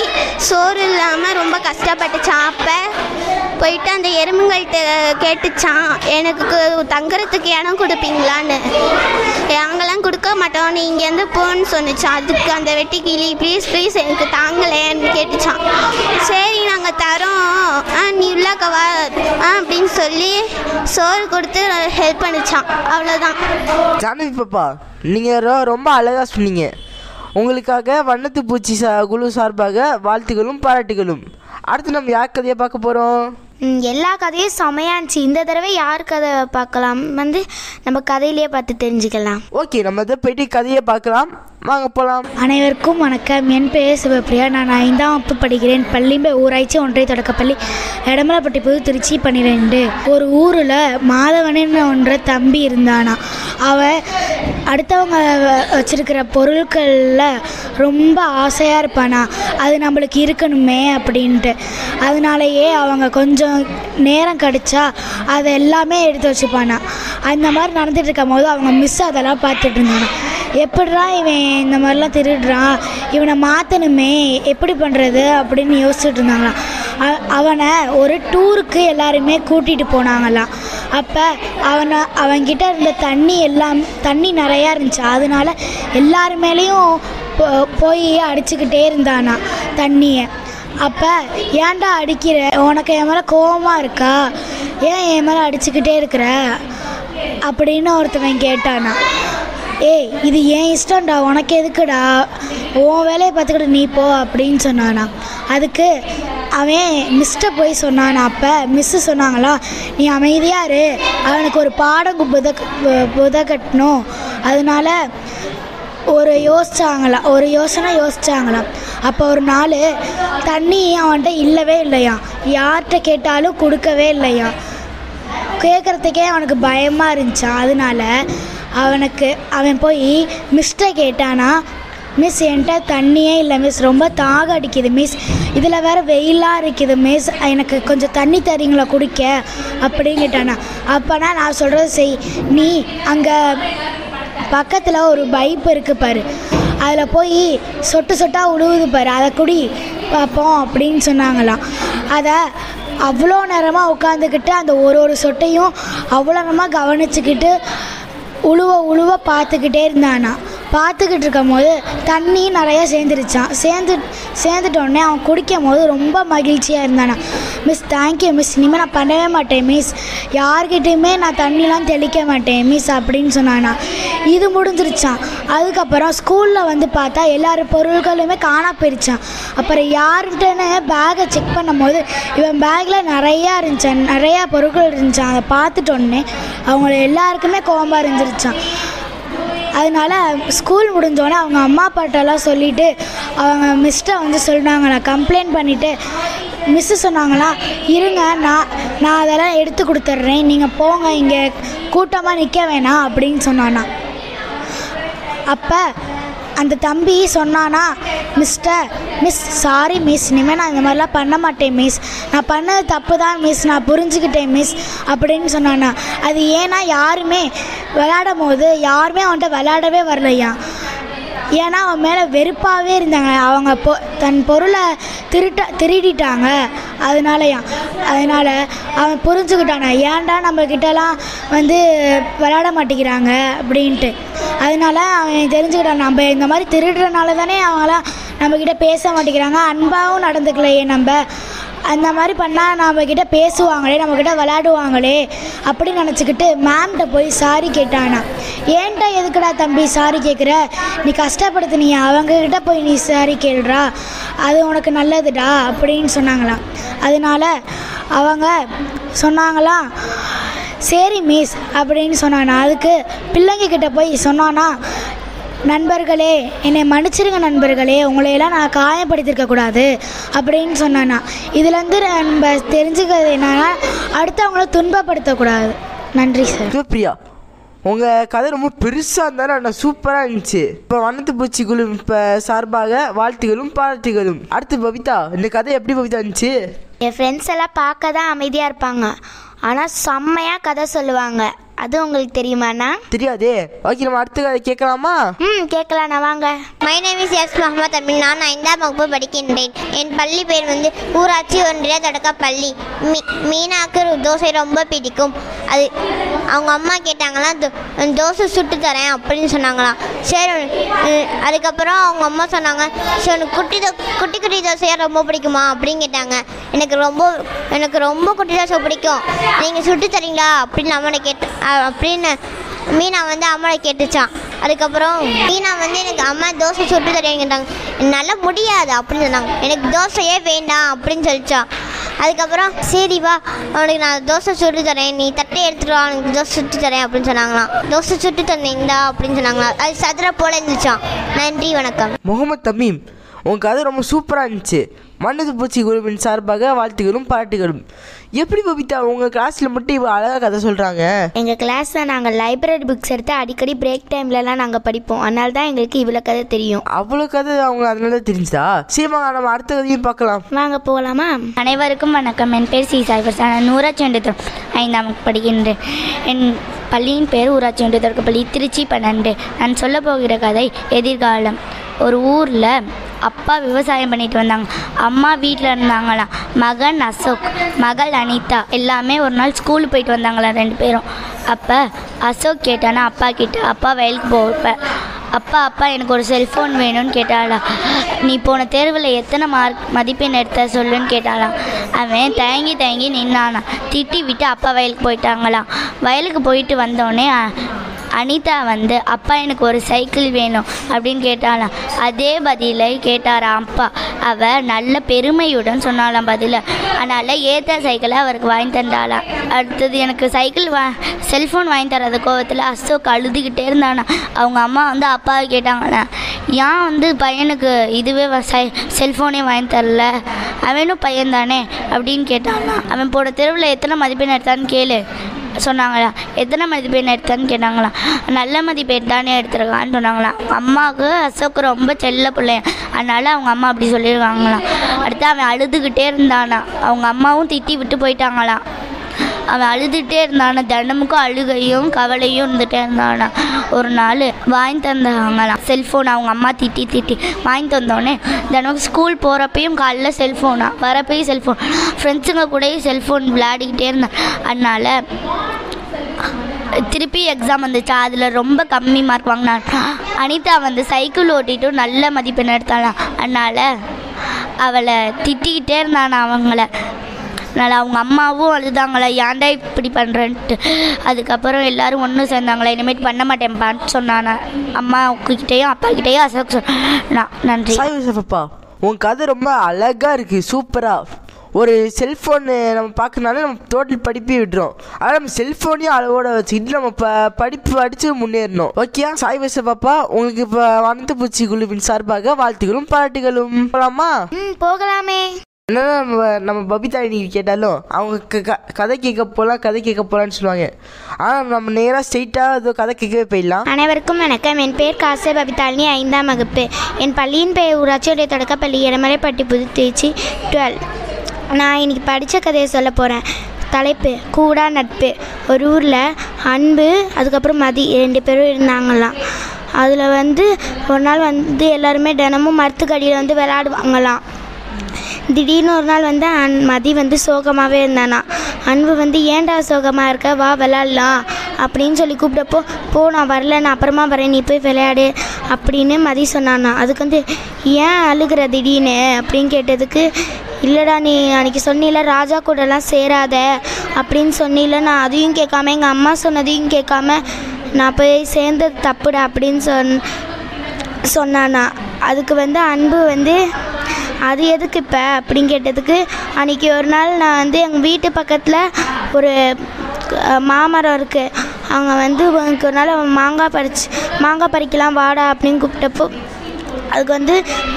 சோறு இல்லாமல் ரொம்ப கஷ்டப்பட்டுச்சான். அப்போ போயிட்டு அந்த எறும்புங்கள்கிட்ட கேட்டுச்சான், எனக்கு தங்குறதுக்கு இடம் கொடுப்பீங்களான்னு. நாங்களாம் கொடுக்க மாட்டோம், நீ இங்கேருந்து போன்னு சொன்னிச்சான். அதுக்கு அந்த வெட்டுக்கிளி, ப்ளீஸ் எனக்கு தாங்கலேன்னு கேட்டுச்சான். சரி நாங்கள் தரோம், நீ உள்ளக்கவா அப்படின்னு சொல்லி சோறு கொடுத்து ஹெல்ப் பண்ணிச்சான். அவ்வளோதான்.
ஜானவி பாப்பா, நீங்கள் ரொம்ப அழகாக சொன்னீங்க. உங்களுக்காக வண்ணத்துப்பூச்சி குழு சார்பாக வாழ்த்துகளும் பாராட்டுகளும். அடுத்து நம்ம யார் கதையை பார்க்க போகிறோம்?
எல்லா கதையும் செமையாச்சு. இந்த தடவை யார் கதை பார்க்கலாம் வந்து நம்ம கதையிலேயே பார்த்து தெரிஞ்சுக்கலாம்.
ஓகே, நம்ம இதை போயிட்டு கதையை பார்க்கலாம், வாங்க போகலாம்.
அனைவருக்கும் வணக்கம். என் பெயர் சிவப்பிரியா. நான் 5ஆம் வகுப்பு படிக்கிறேன். பள்ளிம்பை ஊராட்சி ஒன்றிய தொடக்கப்பள்ளி, எடமலைப்பட்டி புது, திருச்சி 12. ஒரு ஊரில் மாதவனின்னு ஒன்ற தம்பி இருந்தானா. அவன் அடுத்தவங்க வச்சிருக்கிற பொருட்களில் ரொம்ப ஆசையாக இருப்பானா, அது நம்மளுக்கு இருக்கணுமே அப்படின்ட்டு. அதனாலேயே அவங்க கொஞ்சம் நேரம் கிடச்சா அதை எல்லாமே எடுத்து வச்சுப்பானா. அந்த மாதிரி நடந்துட்டு இருக்கும் போது அவங்க மிஸ் அதெல்லாம் பார்த்துட்டு இருந்தானா. எப்படிடா இவன் இந்த மாதிரிலாம் திருடுறான், இவனை மாற்றணுமே, எப்படி பண்ணுறது அப்படின்னு யோசிச்சுட்டு இருந்தாங்களாம். அவனை ஒரு டூருக்கு எல்லாருமே கூட்டிகிட்டு போனாங்களாம். அப்போ அவன்கிட்ட இருந்த தண்ணி நிறையா இருந்துச்சு. அதனால எல்லாரு மேலேயும் போய் அடிச்சுக்கிட்டே இருந்தானா தண்ணியை. அப்போ ஏன்டா அடிக்கிற, உனக்கு என் மேலே கோபமாக இருக்கா, ஏன் என் மேலே அடிச்சுக்கிட்டே இருக்கிற அப்படின்னு ஒருத்தவன் கேட்டானா. ஏய், இது ஏன் இஷ்டம்டா, உனக்கு எதுக்குடா, உன் வேலையை பார்த்துக்கிட்டு நீ போ அப்படின்னு சொன்னானா. அதுக்கு அவன் மிஸ்ட்டை போய் சொன்னானா. அப்போ மிஸ்ஸு சொன்னாங்களா, நீ அமைதியாக இரு, அவனுக்கு ஒரு பாடம் புதக்கட்டணும். அதனால ஒரு யோசனை யோசிச்சாங்களாம். அப்போ ஒரு நாள் தண்ணி அவன்கிட்ட இல்லவே இல்லையாம். யார்கிட்ட கேட்டாலும் கொடுக்கவே இல்லையாம். கேட்குறதுக்கே அவனுக்கு பயமாக இருந்துச்சான். அதனால அவன் போய் மிஸ்ட்டை கேட்டானா, மிஸ் என்கிட்ட தண்ணியே இல்லை மிஸ், ரொம்ப தாகம் அடிக்குது மிஸ், இதில் வேறு வெயிலாக இருக்குது மிஸ், எனக்கு கொஞ்சம் தண்ணி தரீங்களா குடிக்க அப்படின்னு கேட்டானா. அப்போனா நான் சொல்கிறது செய், நீ அங்கே பக்கத்தில் ஒரு பைப் இருக்குது பாரு, அதில் போய் சொட்டு சொட்டாக உழுவுது பாரு, அதை குடி பார்ப்போம் அப்படின்னு சொன்னாங்களாம். அதை அவ்வளோ நேரமாக உட்காந்துக்கிட்டு அந்த ஒரு சொட்டையும் அவ்வளோ நேரமாக கவனிச்சுக்கிட்டு உழுவ பார்த்துக்கிட்டே இருந்தானா. பார்த்துக்கிட்டு இருக்கும் போது தண்ணி நிறையா சேர்ந்துட்டோடனே அவன் குடிக்கும் போது ரொம்ப மகிழ்ச்சியாக இருந்தானா. மிஸ் தேங்க்யூ மிஸ், இனிமேல் நான் பண்ணவே மாட்டேன் மிஸ், யார்கிட்டையுமே நான் தண்ணிலாம் தெளிக்க மாட்டேன் மிஸ் அப்படின்னு சொன்னானா. இது முடிஞ்சிருச்சான். அதுக்கப்புறம் ஸ்கூலில் வந்து பார்த்தா எல்லாரும் பொருட்களுமே காணா போயிருச்சான். அப்புறம் யாருக்கிட்டன்னு பேக்கை செக் பண்ணும்போது இவன் பேக்கில் நிறையா பொருட்கள் இருந்துச்சான். அதை பார்த்துட்டோன்னே அவங்கள எல்லாருக்குமே கோபமாக இருந்துருச்சான். அதனால் ஸ்கூல் முடிஞ்சோடனே அவங்க அம்மா அப்பாட்டெல்லாம் சொல்லிவிட்டு அவங்க மிஸ்ட்டை வந்து சொன்னாங்களா, கம்ப்ளைண்ட் பண்ணிவிட்டு மிஸ்ஸு சொன்னாங்களாம், இருங்க நான் அதெல்லாம் எடுத்து கொடுத்துட்றேன், நீங்கள் போங்க, இங்கே கூட்டமாக நிற்க வேணாம் அப்படின்னு சொன்னானா. அப்போ அந்த தம்பி சொன்னானா, மிஸ் சாரி மிஸ், இனிமேல் நான் இந்த மாதிரிலாம் பண்ண மாட்டேன் மிஸ், நான் பண்ணது தப்பு தான் மிஸ், நான் புரிஞ்சுக்கிட்டேன் மிஸ் அப்படின்னு சொன்னானா. அது ஏன்னா யாருமே விளையாடும் போது யாருமே அவன்கிட்ட விளையாடவே வரலையா. ஏன்னா அவன் மேலே வெறுப்பாகவே இருந்தாங்க. அவங்க தன் பொருளை திருடிட்டாங்க. அதனால் அவன் புரிஞ்சுக்கிட்டானே, ஏன்டா நம்மக்கிட்டலாம் வந்து விளையாட மாட்டேங்கிறாங்க அப்படின்ட்டு. அதனால் அவன் தெரிஞ்சுக்கிட்டான், நம்ம இந்த மாதிரி திருடுறனால தானே அவங்களாம் நம்மக்கிட்ட பேச மாட்டேங்கிறாங்க, அன்பாகவும் நடந்துக்கலையே, நம்ம அந்த மாதிரி பண்ணால் நம்மக்கிட்ட பேசுவாங்களே, நம்மக்கிட்ட விளையாடுவாங்களே அப்படி நினச்சிக்கிட்டு மேம்கிட்ட போய் சாரி கேட்டானா. ஏன்டா எதுக்குடா தம்பி சாரி கேட்குற, நீ கஷ்டப்படுத்துனீங்க, அவங்கக்கிட்ட போய் நீ சாரி கேளுடா, அது உனக்கு நல்லதுடா அப்படின்னு சொன்னாங்களாம். அதனால் அவங்க சொன்னாங்களாம், சரி மிஸ் அப்படின்னு சொன்னானா. அதுக்கு பிள்ளைங்கக்கிட்ட போய் சொன்னானா, நண்பர்களே என்னை மன்னிச்சிருங்க நண்பர்களே, உங்களையெல்லாம் நான் காயப்படுத்திருக்கக்கூடாது அப்படின்னு சொன்னானா. இதுலேருந்து நம்ம தெரிஞ்சுக்கிறது என்னன்னா, அடுத்தவங்கள துன்பப்படுத்தக்கூடாது. நன்றி சார்.
பிரியா, உங்கள் கதை ரொம்ப பெருசாக இருந்தாலும் ஆனால் சூப்பராக இருந்துச்சு. இப்போ வண்ணத்து பூச்சி குழு இப்போ சார்பாக வாழ்த்துகளும் பாராட்டுகளும். அடுத்து பவிதா, இந்த கதை எப்படி பவிதா இருந்துச்சு?
என் ஃப்ரெண்ட்ஸ் எல்லாம் பார்க்க தான் அமைதியாக இருப்பாங்க, ஆனால் செம்மையாக கதை சொல்லுவாங்க. அது உங்களுக்கு தெரியுமாண்ணா?
தெரியாதே. ஓகே, நம்ம அடுத்த கதை கேட்கலாமா?
கேட்கலாண்ணா, வாங்க.
My name is S Muhammad Ameen. நான் 5ஆம் வகுப்பு படிக்கின்றேன். என் பள்ளி பேர் வந்து ஊராட்சி ஒன்றிய தொடக்கப்பள்ளி. மீனாக்கு தோசை ரொம்ப பிடிக்கும். அது அவங்க அம்மா கேட்டாங்களாம், தோசை சுட்டு தரேன் அப்படின்னு சொன்னாங்களாம். சரி, அதுக்கப்புறம் அவங்க அம்மா சொன்னாங்க, சரி உனக்கு குட்டி குட்டி தோசையாக ரொம்ப பிடிக்குமா அப்படின்னு கேட்டாங்க. எனக்கு ரொம்ப குட்டி தோசை பிடிக்கும், நீங்கள் சுட்டு தரீங்களா அப்படின்னு அப்படின்னு மீனா வந்து அம்மாவை கேட்டுச்சான். அதுக்கப்புறம் மீனா வந்து எனக்கு அம்மா தோசை சுட்டு தரேன்னு கேட்டாங்க. என்னால் முடியாது அப்படின்னு சொன்னாங்க. எனக்கு தோசையே வேண்டாம் அப்படின்னு சொல்லிச்சான். அதுக்கப்புறம் சரி வா, அவனுக்கு நான் தோசை சுட்டு தரேன், நீ தட்டை எடுத்துட்டு வா, அவனுக்கு தோசை சுட்டு தரேன் அப்படின்னு சொன்னாங்களாம். தோசை சுட்டு தந்தீங்களா அப்படின்னு சொன்னாங்களா. அது சதுர போல இருந்துச்சான். நன்றி, வணக்கம்.
முகமது தமீம், உங்கள் கதை ரொம்ப சூப்பராக இருந்துச்சு. வண்ணத்து பூச்சி குழுவின் சார்பாக வாழ்த்துகளும் பாராட்டுகளும். எப்படி பவிதா உங்கள் கிளாஸில் மட்டும் இவ்வளோ அழகாக கதை சொல்கிறாங்க?
எங்கள் கிளாஸில் நாங்கள் லைப்ரரி புக்ஸ் எடுத்து அடிக்கடி பிரேக் டைம்லலாம் நாங்கள் படிப்போம், அதனால தான் எங்களுக்கு இவ்வளோ கதை தெரியும்.
அவ்வளோ கதை அவங்க அதனால தான் தெரிஞ்சுதா? சரிம்மா, நம்ம அடுத்த கதையும் பார்க்கலாம்,
வாங்க போகலாமா?
அனைவருக்கும் வணக்கம். என் பேர் சி சாய்வர். நான் ஊராட்சி ஒன்றிய 5ஆம் வகுப்பு படிக்கின்றேன். என் பள்ளியின் பேர் ஊராட்சி ஒன்றிய தொடக்கப்பள்ளி, திருச்சி 12. நான் சொல்ல போகிற கதை எதிர்காலம். ஒரு ஊரில் அப்பா விவசாயம் பண்ணிட்டு வந்தாங்க, அம்மா வீட்டில் இருந்தாங்களாம். மகன் அசோக், மகள் அனிதா எல்லாமே ஒரு நாள் ஸ்கூலுக்கு போயிட்டு வந்தாங்களாம் 2 பேரும். அப்போ அசோக் கேட்டானா அப்பா கிட்ட, அப்பா வயலுக்கு போப்பேன், அப்பா எனக்கு ஒரு செல்ஃபோன் வேணும்னு கேட்டாளா. நீ போன தேர்வில் எத்தனை மதிப்பெண் எடுத்த சொல்லுன்னு கேட்டாலாம். அவன் தயங்கி நின்னானா. திட்டி விட்டு அப்பா வயலுக்கு போயிட்டாங்களாம். வயலுக்கு போயிட்டு வந்தோடனே அனிதா வந்து அப்பா எனக்கு ஒரு சைக்கிள் வேணும் அப்படின்னு கேட்டாலாம். அதே பதிலை கேட்டாராம் அப்பா. அவள் நல்ல பெருமையுடன் சொன்னாலாம் பதிலை. அதனால் ஏற்ற சைக்கிளை அவருக்கு வாங்கி தந்தாலாம். அடுத்தது எனக்கு செல்ஃபோன் வாங்கி தராத கோவத்தில் அசோக் அழுதுகிட்டே இருந்தானா. அவங்க அம்மா வந்து அப்பாவை கேட்டாங்கண்ணா, ஏன் வந்து பையனுக்கு இதுவே செல்ஃபோனே வாங்கி தரல, அவனும் பையன் தானே அப்படின்னு கேட்டானா. அவன் போன தெருவில் எத்தனை மதிப்பெண் எடுத்தான்னு கேளு சொன்னாங்களா. எத்தனை மதிப்பெண் எடுத்தான்னு கேட்டாங்களாம். நல்ல மதிப்பெண் தானே எடுத்துருக்கான்னு சொன்னாங்களாம். அம்மாவுக்கு அசோக்கு ரொம்ப செல்ல பிள்ளைய, அதனால் அவங்க அம்மா அப்படி சொல்லிடுவாங்களாம். அடுத்து அவன் அழுதுகிட்டே இருந்தானா. அவங்க அம்மாவும் திட்டி விட்டு போயிட்டாங்களாம். அவன் அழுதுகிட்டே இருந்தானா. தினமுக்கும் அழுகையும் கவலையும் இருந்துகிட்டே இருந்தானா. ஒரு நாள் வாங்கி தந்தாங்களாம் செல்ஃபோன். அவங்க அம்மா திட்டி வாங்கி தந்தோடனே தினமும் ஸ்கூல் போகிறப்பையும் காலைல செல்ஃபோனா, வரப்பையும் செல்ஃபோன், ஃப்ரெண்ட்ஸுங்க கூடயும் செல்ஃபோன் விளையாடிக்கிட்டே இருந்தான். அதனால் திருப்பி எக்ஸாம் வந்துச்சா, அதில் ரொம்ப கம்மி மார்க் வாங்கினான். அனிதா வந்து சைக்கிள் ஓட்டிட்டு நல்ல மதிப்பெண் எடுத்தாலாம். அதனால் அவளை திட்டிக்கிட்டே இருந்தான் அவங்கள. அதனால் அவங்க அம்மாவும் அழுதாங்களே, ஏன்டா இப்படி பண்ணுறேன்ட்டு. அதுக்கப்புறம் எல்லோரும் ஒன்று சேர்ந்தாங்களே, இனிமேட்டு பண்ண மாட்டேன்ப்பான்னு சொன்னான். அம்மாக்கிட்டேயும் அப்பாக்கிட்டேயும் அசோக் சொன்னா. நன்றி.
அப்பா, உன் கதை ரொம்ப அழகாக இருக்குது, சூப்பராக. ஒரு செல்ஃபோனு நம்ம பார்க்கறனால நம்ம டோட்டல் படிப்பே விட்டுறோம். ஆனால் நம்ம செல்ஃபோனையும் அளவோட வச்சுக்கிட்டு நம்ம படிப்பு படித்து முன்னேறணும். ஓகே சாய் வயசு பாப்பா, உங்களுக்கு இப்போ வண்ணத்துப்பூச்சி குழுவின் சார்பாக வாழ்த்துக்களும் பாராட்டுகளும். போகலாமா?
போகலாமே.
என்னன்னா நம்ம பபிதா இன்னைக்கு கேட்டாலும் அவங்க கதை கேட்க போகலான்னு சொல்லுவாங்க. ஆனால் நம்ம நேராக ஸ்ட்ரெயிட்டாக ஏதோ கதை கேட்கவே போயிடலாம்.
அனைவருக்கும் வணக்கம். என் பேர் காசை பபிதாலினி, 5ஆம் வகுப்பு. என் பள்ளியின் பெயர் ஊராட்சியுடைய தொடக்கப்பள்ளி இடமலைப்பட்டி புதுத்திருச்சி 12. நான் இன்னைக்கு படித்த கதையை சொல்ல போகிறேன். தலைப்பு கூடா நட்பு. ஒரு ஊரில் அன்பு அதுக்கப்புறம் மதி 2 பேரும் இருந்தாங்களாம். அதில் வந்து ஒரு நாள் வந்து எல்லாருமே தினமும் மரத்துக்கடியில் வந்து விளையாடுவாங்களாம். திடீர்னு ஒரு நாள் வந்து மதி வந்து சோகமாகவே இருந்தானா. அன்பு வந்து ஏன்டா சோகமாக இருக்க, வா விளையாடலாம் அப்படின்னு சொல்லி கூப்பிட்டப்போ நான் வரல, நான் அப்புறமா வரேன், நீ போய் விளையாடு அப்படின்னு மதி சொன்னானா. அதுக்கு வந்து ஏன் அழுகிற திடீர்னு அப்படின்னு கேட்டதுக்கு, இல்லைடா நீ அன்றைக்கி சொன்னில ராஜா கூடலாம் சேராத அப்படின்னு சொன்னில, நான் அதையும் கேட்காம எங்கள் அம்மா சொன்னதையும் கேட்காம நான் போய் சேர்ந்தது தப்புடா அப்படின்னு சொன்னானா. அதுக்கு வந்து அன்பு வந்து அது எதுக்கு இப்போ அப்படின்னு கேட்டதுக்கு, அன்றைக்கி ஒரு நாள் நான் வந்து எங்கள் வீட்டு பக்கத்தில் ஒரு மாமரம் இருக்குது, அங்கே வந்து உனக்கு ஒரு நாள் மாங்காய் பறிக்கலாம் வாடா அப்படின்னு கூப்பிட்டப்போ அதுக்கு வந்து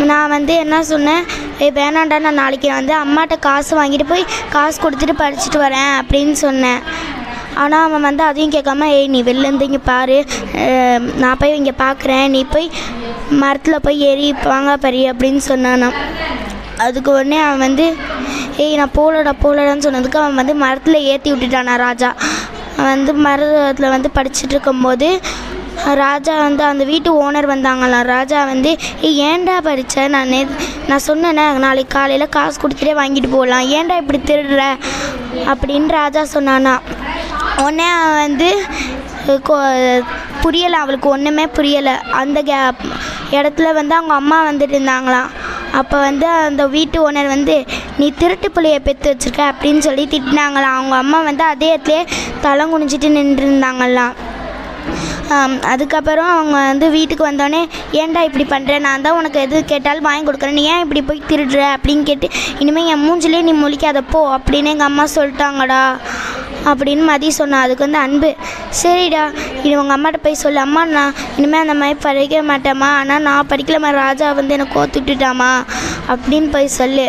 நான் வந்து என்ன சொன்னேன், வேணாண்டா நான் நாளைக்கு வந்து அம்மாட்ட காசு வாங்கிட்டு போய் காசு கொடுத்துட்டு பறிச்சுட்டு வரேன் அப்படின்னு சொன்னேன். ஆனால் அவன் வந்து அதையும் கேட்காம, நீ வெளிலேருந்து இங்கே பாரு, நான் போய் இங்கே பார்க்குறேன், நீ போய் மரத்தில் போய் ஏறி வாங்க பறி அப்படின்னு சொன்னானா. அதுக்கு உடனே அவன் வந்து நான் போலடான்னு சொன்னதுக்கு அவன் வந்து மரத்தில் ஏற்றி விட்டுட்டானா ராஜா. அவன் வந்து மரத்தில் வந்து படிச்சுட்டு இருக்கும்போது ராஜா வந்து அந்த வீட்டு ஓனர் வந்தாங்களாம். ராஜா வந்து ஏன்டா பறிச்ச, நான் சொன்னேனே நாளைக்கு காலையில் காசு கொடுத்துட்டே வாங்கிட்டு போகலாம், ஏன்டா இப்படி திருடுற அப்படின்னு ராஜா சொன்னானா. உடனே அவன் வந்து புரியலை, அவளுக்கு ஒன்றுமே புரியலை. அந்த இடத்துல வந்து அவங்க அம்மா வந்துட்டு இருந்தாங்களாம். அப்போ வந்து அந்த வீட்டு ஓனர் வந்து நீ திருட்டு பிள்ளையை பெற்று வச்சுருக்க அப்படின்னு சொல்லி திட்டினாங்களாம். அவங்க அம்மா வந்து அதே இடத்துலேயே தலை குனிஞ்சிட்டு நின்றுருந்தாங்களாம். அதுக்கப்புறம் அவங்க வந்து வீட்டுக்கு வந்தோடனே, ஏன்டா இப்படி பண்ணுற, நான் தான் உனக்கு எது கேட்டாலும் வாங்கி கொடுக்குறேன், நீ ஏன் இப்படி போய் திருடுற அப்படின்னு கேட்டு, இனிமேல் என் மூஞ்சிலே நீ முழிக்காதப்போ அப்படின்னு எங்கள் அம்மா சொல்லிட்டாங்கடா அப்படின்னு மதி சொன்னா. அதுக்கு வந்து அன்பு, சரிடா இது உங்கள் அம்மாட்ட போய் சொல்லு, அம்மா நான் இனிமேல் அந்த மாதிரி படிக்க மாட்டேம்மா, ஆனால் நான் படிக்கலாமா, ராஜா வந்து என்னை கோத்துட்டுட்டாமா அப்படின்னு போய் சொல்லு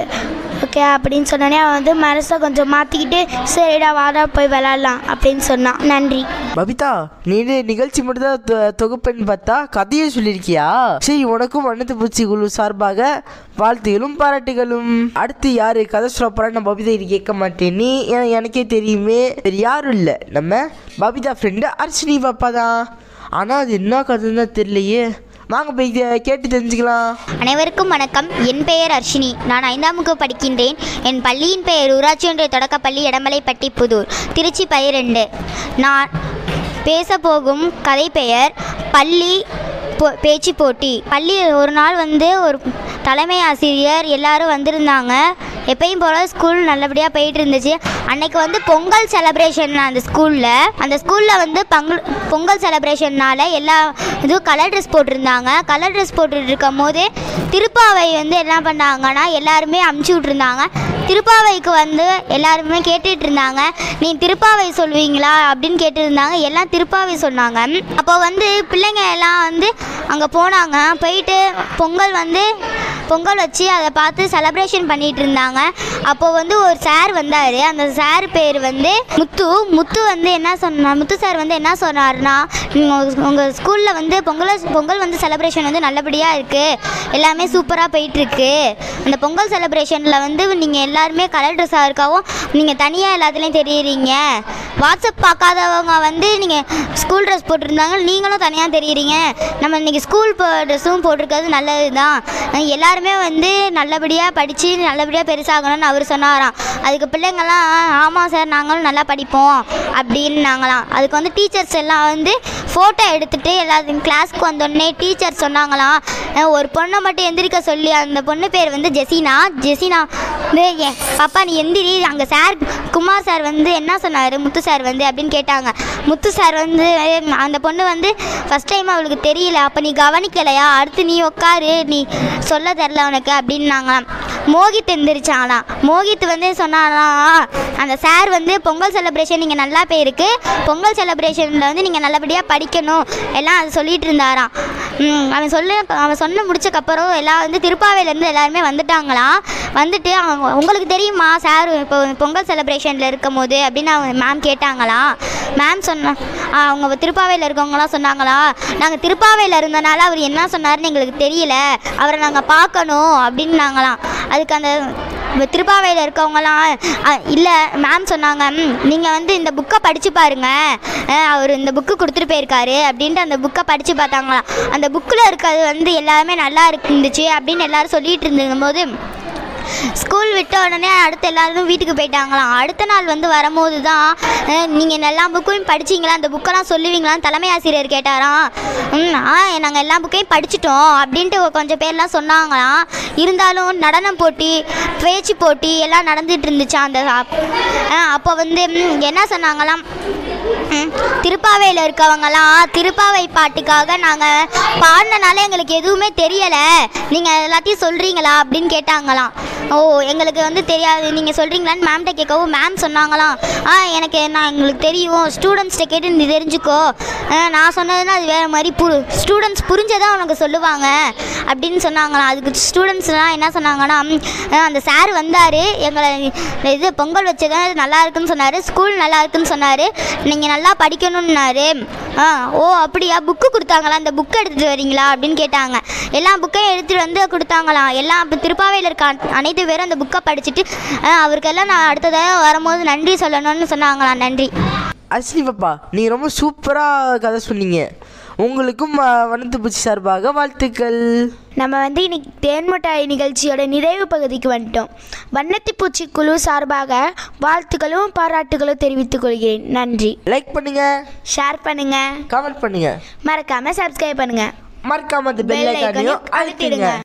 ஓகே அப்படின்னு சொன்னோடனே அவன் வந்து மனசை கொஞ்சம் மாற்றிக்கிட்டு, சரிடா வாடா போய் விளாட்லாம் அப்படின்னு சொன்னான். நன்றி.
பபிதா, நீ நிகழ்ச்சி மட்டும் தான் தொகுப்புன்னு பார்த்தா கதையை சொல்லியிருக்கியா? சரி, உனக்கும் வண்ணத்துப்பூச்சி குழு சார்பாக வாழ்த்துகளும் பாராட்டுகளும். அடுத்து யாரு கதை சொல்ல போறான்னு நான் பபிதா இது கேட்க மாட்டேன், நீ எனக்கே தெரியுமே, யாரும் இல்லை, நம்ம பபிதா ஃப்ரெண்டு அர்ஷினி பாப்பா தான். ஆனால் அது என்ன கதைன்னு தான் தெரியலையே, வாங்க போய் கேட்டு தெரிஞ்சுக்கலாம்.
அனைவருக்கும் வணக்கம். என் பெயர் அர்ஷினி, நான் 5ஆம் வகுப்பு படிக்கின்றேன். என் பள்ளியின் பெயர் ஊராட்சி ஒன்றிய தொடக்கப்பள்ளி இடமலைப்பட்டி புதூர் திருச்சி 12. நான் பேச போகும் கதை பெயர் பள்ளி பேச்சு போட்டி. பள்ளி ஒரு நாள் வந்து ஒரு தலைமை ஆசிரியர் எல்லாரும் வந்திருந்தாங்க. எப்பயும் போல் ஸ்கூல் நல்லபடியாக போயிட்டு இருந்துச்சு. அன்னைக்கு வந்து பொங்கல் செலப்ரேஷன் அந்த ஸ்கூலில் வந்து பொங்கல் செலப்ரேஷன்னால் எல்லா இதுவும் கலர் ட்ரெஸ் போட்டிருந்தாங்க. கலர் ட்ரெஸ் போட்டுட்டு இருக்கும் போது திருப்பாவை வந்து என்ன பண்ணாங்கன்னா எல்லாருமே அமுச்சு விட்ருந்தாங்க. திருப்பாவைக்கு வந்து எல்லாருமே கேட்டுட்டு இருந்தாங்க, நீ திருப்பாவை சொல்வீங்களா அப்படின்னு கேட்டுருந்தாங்க. எல்லாம் திருப்பாவை சொன்னாங்க. அப்போ வந்து பிள்ளைங்க எல்லாம் வந்து அங்கே போனாங்க. போயிட்டு பொங்கல் வச்சு அதை பார்த்து செலப்ரேஷன் பண்ணிகிட்டு இருந்தாங்க. அப்போது வந்து ஒரு சார் வந்தார். அந்த சார் பேர் வந்து முத்து சார் வந்து என்ன சொன்னார்னா, உங்கள் ஸ்கூலில் வந்து பொங்கல் வந்து செலிப்ரேஷன் வந்து நல்லபடியாக இருக்குது, எல்லாமே சூப்பராக போயிட்டுருக்கு. அந்த பொங்கல் செலிப்ரேஷனில் வந்து நீங்கள் எல்லாருமே கலர் ட்ரெஸ்ஸாக இருக்காவும் நீங்கள் தனியாக எல்லாத்துலேயும் தெரியுறீங்க. வாட்ஸ்அப் பார்க்காதவங்க வந்து நீங்கள் ஸ்கூல் ட்ரெஸ் போட்டிருந்தாங்க, நீங்களும் தனியாக தெரியுறீங்க. நம்ம இன்றைக்கி ஸ்கூல் ட்ரெஸ்ஸும் போட்டிருக்கிறது நல்லது தான். எல்லாருமே வந்து நல்லபடியாக படித்து நல்லபடியாக பெருசாகணும்னு அவர் சொன்னாராம். அதுக்கு பிள்ளைங்கள்லாம் ஆமாம் சார் நாங்களும் நல்லா படிப்போம் அப்படின்னாங்களாம். அதுக்கு வந்து டீச்சர்ஸ் எல்லாம் வந்து ஃபோட்டோ எடுத்துகிட்டு எல்லாத்தையும் கிளாஸ்க்கு வந்தோடனே டீச்சர் சொன்னாங்களாம், ஒரு பொண்ணை மட்டும் எந்திரிக்க சொல்லி. அந்த பொண்ணு பேர் வந்து ஜெசினா வந்து பாப்பா நீ எந்திரி, அங்கே சார் குமார் சார் வந்து என்ன சொன்னார் முத்து சார் வந்து அப்படின்னு கேட்டாங்க. முத்து சார் வந்து அந்த பொண்ணு வந்து ஃபஸ்ட் டைம் அவளுக்கு தெரியல, அப்போ நீ கவனிக்கலையா, அடுத்து நீ உட்காரு, நீ சொல்ல தெரில உனக்கு அப்படின்னாங்களாம். மோகித் எந்திரிச்சாங்களாம். மோகித் வந்து சொன்னாலாம், அந்த சார் வந்து பொங்கல் செலிப்ரேஷன் நீங்கள் நல்லா போயிருக்கு, பொங்கல் செலிப்ரேஷனில் வந்து நீங்கள் நல்லபடியாக படிக்கணும் எல்லாம் அது சொல்லிகிட்டு இருந்தாராம். அவன் சொன்ன முடிச்சக்கப்புறம் எல்லாம் வந்து திருப்பாவையிலேருந்து எல்லாருமே வந்துட்டாங்களாம். வந்துட்டு உங்களுக்கு தெரியுமா சார் இப்போ பொங்கல் செலிப்ரேஷனில் இருக்கும் போது அப்படின்னு அவங்க மேம் கேட்டாங்களாம். மேம் அவங்க திருப்பாவையில் இருக்கவங்களாம் சொன்னாங்களா, நாங்கள் திருப்பாவையில் இருந்தனால அவர் என்ன சொன்னார்னு எங்களுக்கு தெரியல, அவரை நாங்கள் பார்க்கணும் அப்படின்னாங்களாம். அதுக்கு அந்த திருப்பாவையில் இருக்கவங்களாம் இல்லை மேம் சொன்னாங்க, நீங்கள் வந்து இந்த புக்கை படித்து பாருங்கள், அவர் இந்த புக்கு கொடுத்துட்டு போயிருக்காரு அப்படின்ட்டு அந்த புக்கை படித்து பார்த்தாங்களாம். அந்த புக்கில் இருக்கிறது வந்து எல்லாமே நல்லா இருந்துச்சு அப்படின்னு எல்லோரும் சொல்லிகிட்டு இருந்தபோது ஸ்கூல் விட்ட உடனே அடுத்து எல்லோரும் வீட்டுக்கு போயிட்டாங்களாம். அடுத்த நாள் வந்து வரும்போது தான் நீங்கள் எல்லா புக்கையும் படிச்சிங்களா, அந்த புக்கெல்லாம் சொல்லுவீங்களான்னு தலைமை ஆசிரியர் கேட்டாராம். நாங்கள் எல்லா புக்கையும் படிச்சிட்டோம் அப்படின்ட்டு கொஞ்சம் பேர்லாம் சொன்னாங்களாம். இருந்தாலும் நடனம் போட்டி பேச்சு போட்டி எல்லாம் நடந்துகிட்டு இருந்துச்சா. அப்போ வந்து என்ன சொன்னாங்களாம், திருப்பாவையில் இருக்கவங்களாம் திருப்பாவை பாட்டுக்காக நாங்கள் பாடினால எங்களுக்கு எதுவுமே தெரியலை, நீங்கள் எல்லாத்தையும் சொல்கிறீங்களா அப்படின்னு கேட்டாங்களாம். ஓ எங்களுக்கு வந்து தெரியாது, நீங்கள் சொல்கிறீங்களான்னு மேம்கிட்ட கேட்கவும் மேம் சொன்னாங்களாம், எங்களுக்கு தெரியும், ஸ்டூடெண்ட்ஸ்கிட்ட கேட்டு நீ தெரிஞ்சுக்கோ, நான் சொன்னதுன்னா அது வேறு மாதிரி ஸ்டூடெண்ட்ஸ் புரிஞ்சதான் உனக்கு சொல்லுவாங்க அப்படின்னு சொன்னாங்களாம். அதுக்கு ஸ்டூடெண்ட்ஸ்லாம் என்ன சொன்னாங்கன்னா, அந்த சார் வந்தார், எங்களை இது பொங்கல் வச்சது நல்லா இருக்குன்னு சொன்னார், ஸ்கூல் நல்லா இருக்குன்னு சொன்னார், நீங்கள் நல்லா படிக்கணும்னாரு. ஓ அப்படியா, புக்கு கொடுத்தாங்களா, அந்த புக்கை எடுத்துகிட்டு வரீங்களா அப்படின்னு கேட்டாங்க. எல்லா புக்கையும் எடுத்துகிட்டு வந்து கொடுத்தாங்களாம். எல்லாம் திருப்பாவையில் இருக்க அனைத்து பேரும் அந்த புக்கை படிச்சுட்டு அவருக்கெல்லாம் நான் அடுத்ததாக வரும்போது நன்றி சொல்லணும்னு சொன்னாங்களாம். நன்றி.
அஸ்வினி பாப்பா, நீங்கள் ரொம்ப சூப்பராக கதை சொன்னீங்க. உங்களுக்கும் வண்ணத்து பூச்சி சார்பாக வாழ்த்துக்கள்.
நம்ம வந்து இன்னைக்கு தேன்முட்டாய் நிகழ்ச்சியோட நிறைவு பகுதிக்கு வந்துட்டோம். வண்ணத்து பூச்சி குழு சார்பாக வாழ்த்துக்களும் பாராட்டுகளும் தெரிவித்துக் கொள்கிறேன். நன்றி.
லைக் பண்ணுங்க,
ஷேர் பண்ணுங்க,
கமெண்ட் பண்ணுங்க,
மறக்காம சப்ஸ்கிரைப் பண்ணுங்க,
மறக்காம பெல் ஐகானையும் அழுத்திடுங்க.